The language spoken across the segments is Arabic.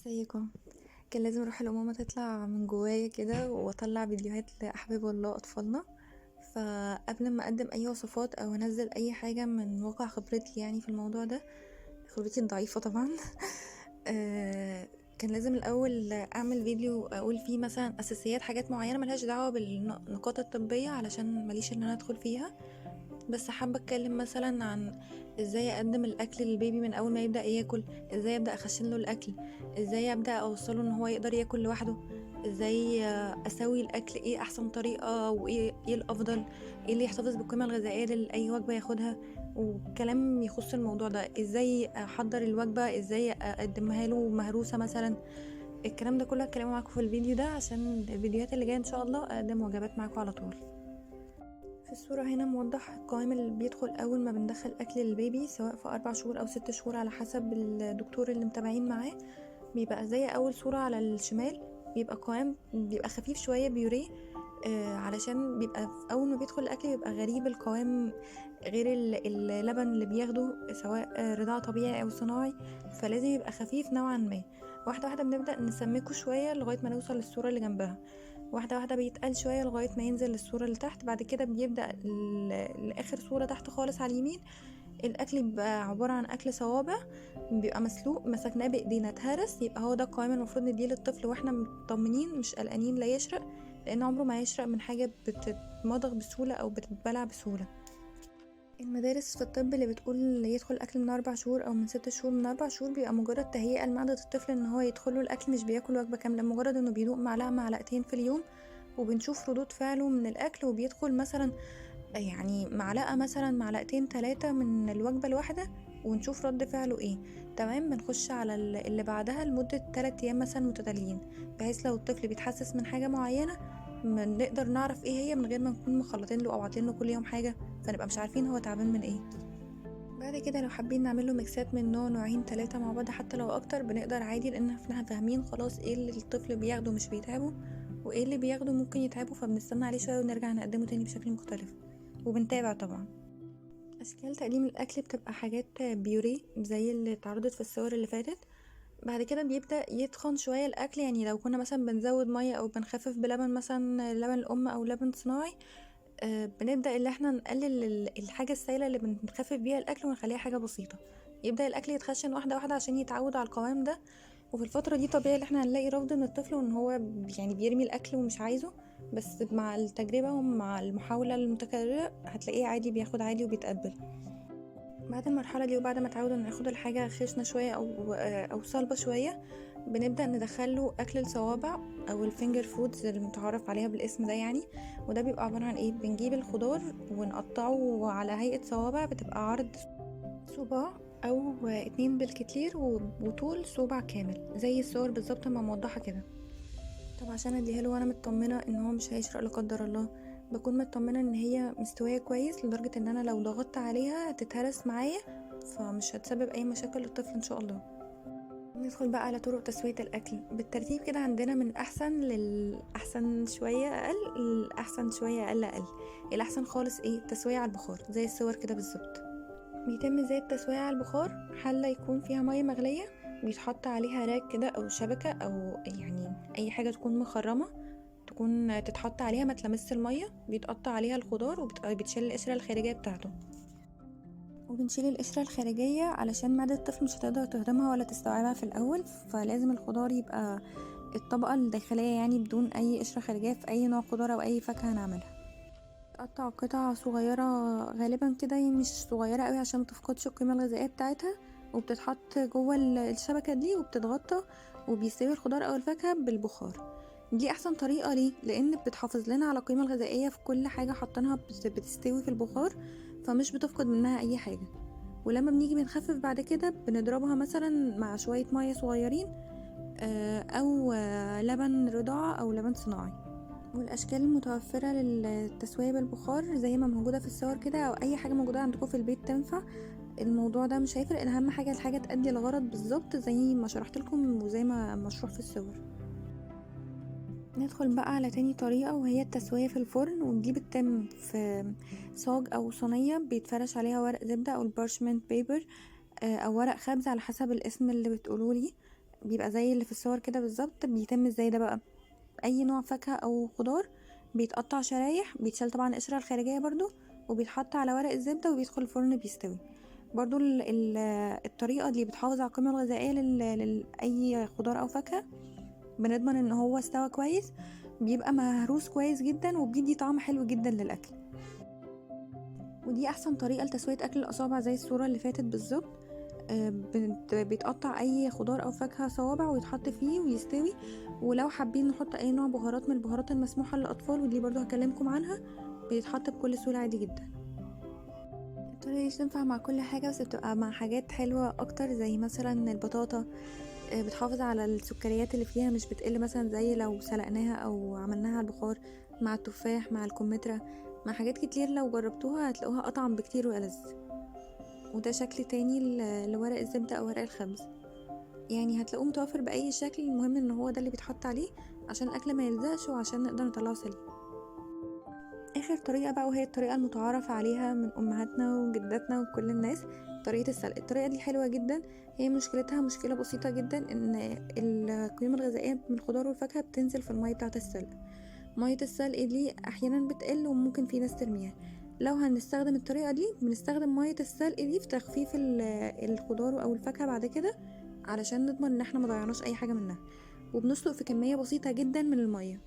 ازيكم. كان لازم روح الأمومة تطلع من جوايا كده واطلع فيديوهات لأحباب الله أطفالنا. فقبل ما أقدم أي وصفات أو أنزل أي حاجة من واقع خبرتي يعني في الموضوع ده، خبرتي الضعيفة طبعا. آه، كان لازم الأول أعمل فيديو أقول فيه مثلا أساسيات حاجات معينة ملهاش دعوة بالنقاط الطبية علشان ماليش إن أنا أدخل فيها. بس حابة اتكلم مثلا عن ازاي اقدم الاكل للبيبي من اول ما يبدأ ياكل، ازاي ابدأ اخشن له الاكل، ازاي ابدأ اوصله ان هو يقدر ياكل لوحده، ازاي اسوي الاكل، ايه احسن طريقة وايه الافضل، ايه اللي يحتفظ بالقيمة الغذائية لاي وجبة ياخدها، وكلام يخص الموضوع ده، ازاي احضر الوجبة، ازاي اقدمها له مهروسة مثلا. الكلام ده كله هتكلمه معاكم في الفيديو ده عشان الفيديوهات اللي جايه ان شاء الله اقدم وجبات معاكم على طول. في الصورة هنا موضح القوام اللي بيدخل أول ما بندخل أكل للبيبي، سواء في 4 شهور أو 6 شهور على حسب الدكتور اللي متابعين معاه. بيبقى زي أول صورة على الشمال، بيبقى قوام بيبقى خفيف شوية بيوريه. علشان بيبقى في أول ما بيدخل الأكل بيبقى غريب القوام، غير اللبن اللي بياخده سواء رضاعة طبيعي أو صناعي، فلازم يبقى خفيف نوعا ما. واحدة واحدة بنبدأ نسمكه شوية لغاية ما نوصل للصورة اللي جنبها. واحدة واحدة بيتقل شوية لغاية ما ينزل للصورة اللي تحت. بعد كده بيبدأ لآخر صورة تحت خالص على اليمين. الأكل بيبقى عبارة عن أكل صوابع، بيبقى مسلوق مسكناه بإيدينا اتهرس، يبقى هو ده القوام المفروض نديه للطفل واحنا مطمنين مش قلقانين لا يشرق، لأن عمره ما هيشرق من حاجة بتتمضغ بسهولة أو بتتبلع بسهولة. المدارس في الطب اللي بتقول يدخل اكل من 4 شهور او من 6 شهور، من 4 شهور بيبقى مجرد تهيئة لمعدة الطفل ان هو يدخله الاكل، مش بياكل وجبة كاملة، مجرد انه بيدوق معلقة معلقتين في اليوم، وبنشوف ردود فعله من الاكل، وبيدخل مثلا يعني معلقة مثلا معلقتين 3 من الوجبة الواحدة، ونشوف رد فعله ايه. تمام، بنخش على اللي بعدها لمدة 3 ايام مثلا متتاليين، بحيث لو الطفل بيتحسس من حاجة معينة نقدر نعرف ايه هي من غير ما نكون مخلطين له او عاطلين له كل يوم حاجة، فنبقى مش عارفين هو تعبان من ايه. بعد كده لو حابين نعمل له ميكسات من نوع نوعين 3 مع بعض حتى لو اكتر بنقدر عادي، لان احنا فاهمين خلاص ايه اللي الطفل بياخده مش بيتعبه، وايه اللي بياخده ممكن يتعبه، فبنستنى عليه شوية ونرجع نقدمه تاني بشكل مختلف، وبنتابع طبعا. اشكال تقديم الاكل بتبقى حاجات بيوريه زي اللي اتعرضت في الصور اللي فاتت. بعد كده بيبدأ يتخن شوية الأكل، يعني لو كنا مثلا بنزود مية أو بنخفف بلبن مثلا لبن الأم أو لبن صناعي، بنبدأ اللي احنا نقلل الحاجة السائلة اللي بنخفف بيها الأكل ونخليها حاجة بسيطة. يبدأ الأكل يتخشن واحدة واحدة عشان يتعود على القوام ده. وفي الفترة دي طبيعي اللي احنا هنلاقي رفض من الطفل وان هو يعني بيرمي الأكل ومش عايزه، بس مع التجربة ومع المحاولة المتكررة هتلاقيه عادي بياخد عادي وبيتقبل. بعد المرحلة دي وبعد ما اتعود ان ناخد الحاجة خشنة شوية او صلبة شوية، بنبدأ ندخله اكل الصوابع او الفينجر فودز المتعارف عليها بالاسم ده يعني. وده بيبقى عبارة عن ايه، بنجيب الخضار ونقطعه على هيئة صوابع، بتبقى عرض صباع او 2 بالكتير وطول صباع كامل زي الصور بالظبط ما موضحة كده. طب عشان اديها له وانا مطمنه ان هو مش هيشرق لا قدر الله، بكون مطمنه ان هي مستويه كويس لدرجه ان انا لو ضغطت عليها هتتهرس معايا، فمش هتسبب اي مشاكل للطفل ان شاء الله. ندخل بقى على طرق تسويه الاكل بالترتيب كده، عندنا من احسن للاحسن شويه اقل، الاحسن شويه اقل اقل. الاحسن خالص ايه، التسويه على البخار زي الصور كده بالظبط. بيتم زي التسوية على البخار، حلة يكون فيها مية مغلية، بيتحط عليها راك كده أو شبكة أو يعني أي حاجة تكون مخرمة، تكون تتحط عليها ما تلمس المية، بيتقطع عليها الخضار وبتشيل القشرة الخارجية بتاعته. وبنشيل القشرة الخارجية علشان معدة الطفل مش هتقدر تهضمها ولا تستوعبها في الأول، فلازم الخضار يبقى الطبقة الداخلية يعني بدون أي قشرة خارجية في أي نوع خضار أو أي فاكهة هنعملها. تقطع قطع صغيرة غالبا كده، يعني مش صغيرة قوي عشان متفقدش القيمة الغذائية بتاعتها، وبتتحط جوه الشبكة دي وبتتغطى، وبيستوي الخضار او الفاكهة بالبخار. دي احسن طريقة ليه، لان بتحافظ لنا على القيمة الغذائية في كل حاجة حاطينها بتستوي في البخار، فمش بتفقد منها اي حاجة. ولما بنيجي بنخفف بعد كده بنضربها مثلا مع شوية مية صغيرين، او لبن رضاعة او لبن صناعي. والاشكال المتوفره للتسويه بالبخار زي ما موجوده في الصور كده، او اي حاجه موجوده عندكم في البيت تنفع. الموضوع ده مش هيفرق، اهم حاجه الحاجه تأدي الغرض بالظبط زي ما شرحت لكم وزي ما مشروح في الصور. ندخل بقى على تاني طريقة وهي التسوية في الفرن، ودي بتتم في صاج أو صينية بيتفرش عليها ورق زبدة أو البارشمنت بيبر، أو ورق خبز على حسب الاسم اللي بتقولولي. بيبقى زي اللي في الصور كده بالظبط. بيتم ازاي ده بقى؟ اي نوع فاكهة او خضار بيتقطع شرايح، بيتشال طبعا القشرة الخارجية برضو، وبيتحط على ورق الزبدة وبيدخل الفرن بيستوي. برضو الطريقة دي بتحافظ على القيمة الغذائية لأي خضار أو فاكهة. بنضمن ان هو استوى كويس، بيبقى مهروس كويس جدا، وبيدي طعم حلو جدا للأكل. ودي أحسن طريقة لتسوية أكل الأصابع زي الصورة اللي فاتت بالظبط. بيتقطع أي خضار أو فاكهة صوابع ويتحط فيه ويستوي. ولو حابين نحط أي نوع بهارات من البهارات المسموحة للأطفال، ودي برضو هكلمكم عنها، بيتحط بكل سهولة عادي جدا. الطريقة دي تنفع مع كل حاجة، بس بتبقى مع حاجات حلوة أكتر زي مثلا البطاطا. بتحافظ على السكريات اللي فيها، مش بتقل مثلا زي لو سلقناها أو عملناها على البخار. مع التفاح، مع الكمثرى، مع حاجات كتير لو جربتوها هتلاقوها أطعم بكتير وألذ. وده شكل تاني لورق الزبدة أو ورق الخبز، يعني هتلاقوه متوفر بأي شكل، المهم ان هو ده اللي بيتحط عليه عشان الأكل ما يلزقش وعشان نقدر نطلعه سليم. آخر طريقة بقى، وهي الطريقة المتعارف عليها من أمهاتنا وجداتنا وكل الناس، طريقة السلق. الطريقة دي حلوة جدا، هي مشكلتها مشكلة بسيطة جدا، ان القيمة الغذائية من الخضار والفاكهة بتنزل في المية بتاعة السلق. مية السلق دي أحيانا بتقل وممكن في ناس ترميها. لو هنستخدم الطريقة دي، بنستخدم مية السلق دي في تخفيف الخضار أو الفاكهة بعد كده، علشان نضمن ان احنا مضيعناش اي حاجة منها. وبنسلق في كمية بسيطة جدا من المية.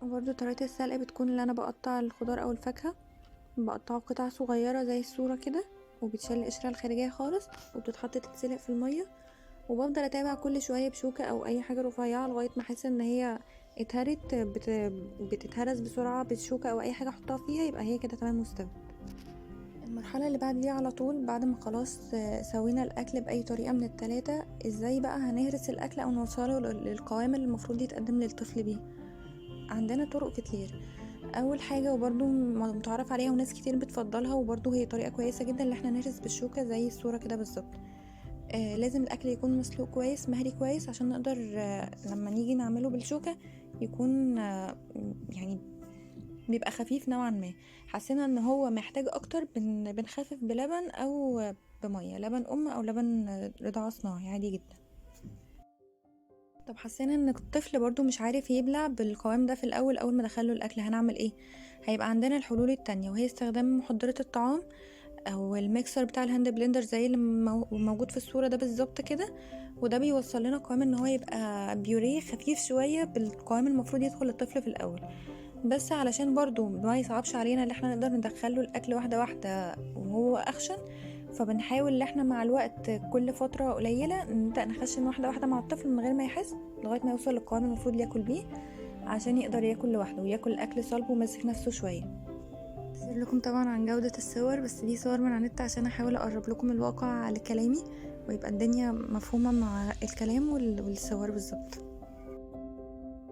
وبرده طريقة السلق بتكون اللي انا بقطع الخضار او الفاكهة، بقطعه قطع صغيرة زي الصورة كده، وبتشال القشرة الخارجية خالص، وبتتحط تتسلق في المية. وبفضل اتابع كل شوية بشوكة او اي حاجة رفيعة لغاية ما احس ان هي اتهرت. بتتهرس بسرعة بالشوكة او اي حاجة احطها فيها، يبقى هي كده تمام مستوى. المرحلة اللي بعد دي على طول، بعد ما خلاص سوينا الاكل باي طريقة من التلاتة، ازاي بقى هنهرس الاكل او نوصله للقوام اللي المفروض يتقدم للطفل بيه؟ عندنا طرق كتير. اول حاجة وبرضو متعرف عليها وناس كتير بتفضلها، وبرضو هي طريقة كويسة جدا، اللي احنا نهرس بالشوكة زي الصورة كده بالظبط. لازم الاكل يكون مسلوق كويس، مهري كويس، عشان نقدر لما نيجي نعمله بالشوكة يكون يعني بيبقى خفيف نوعا ما. حسينا ان هو محتاج اكتر، بنخفف بلبن او بميه، لبن او لبن رضاعة صناعي عادي جدا. طب حسينا ان الطفل برضو مش عارف يبلع بالقوام ده في الاول، اول ما دخله الاكل هنعمل ايه؟ هيبقى عندنا الحلول التانية، وهي استخدام محضرة الطعام او الميكسر بتاع الهاند بلندر زي اللي موجود في الصورة ده بالظبط كده. وده بيوصل لنا قوام ان هو يبقى بيوريه خفيف شوية بالقوام المفروض يدخل للطفل في الاول. بس علشان برضو ما يصعبش علينا اللي احنا نقدر ندخله الاكل واحدة واحدة وهو اخشن، فبنحاول ان احنا مع الوقت كل فترة قليلة نبدأ نخشن واحدة واحدة مع الطفل من غير ما يحس، لغاية ما يوصل للقوام المفروض ياكل بيه، عشان يقدر ياكل لوحده وياكل الاكل صلب وماسك نفسه شوية. أسير لكم طبعا عن جودة الصور، بس دي صور من على النت عشان احاول اقرب لكم الواقع لكلامي، ويبقى الدنيا مفهومة مع الكلام والصور بالظبط.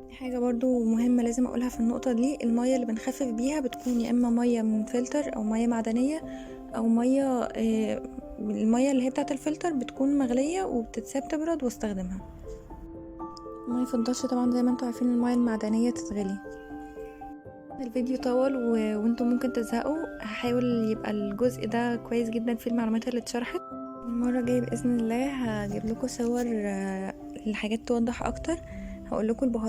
حاجة برضو مهمة لازم اقولها في النقطة دي، المية اللي بنخفف بيها بتكون يا اما مية من فلتر او مية معدنية، او مية المية اللي هي بتاعة الفلتر بتكون مغلية وبتتساب تبرد واستخدمها. ما يفضلش طبعا زي ما انتوا عارفين المية المعدنية تتغلي. الفيديو طول وانتوا ممكن تزهقوا، هحاول يبقى الجزء ده كويس جدا في المعلومات اللي اتشرحت. المرة الجاية بإذن الله هجيب لكم صور لحاجات توضح اكتر، هقول لكم البهارات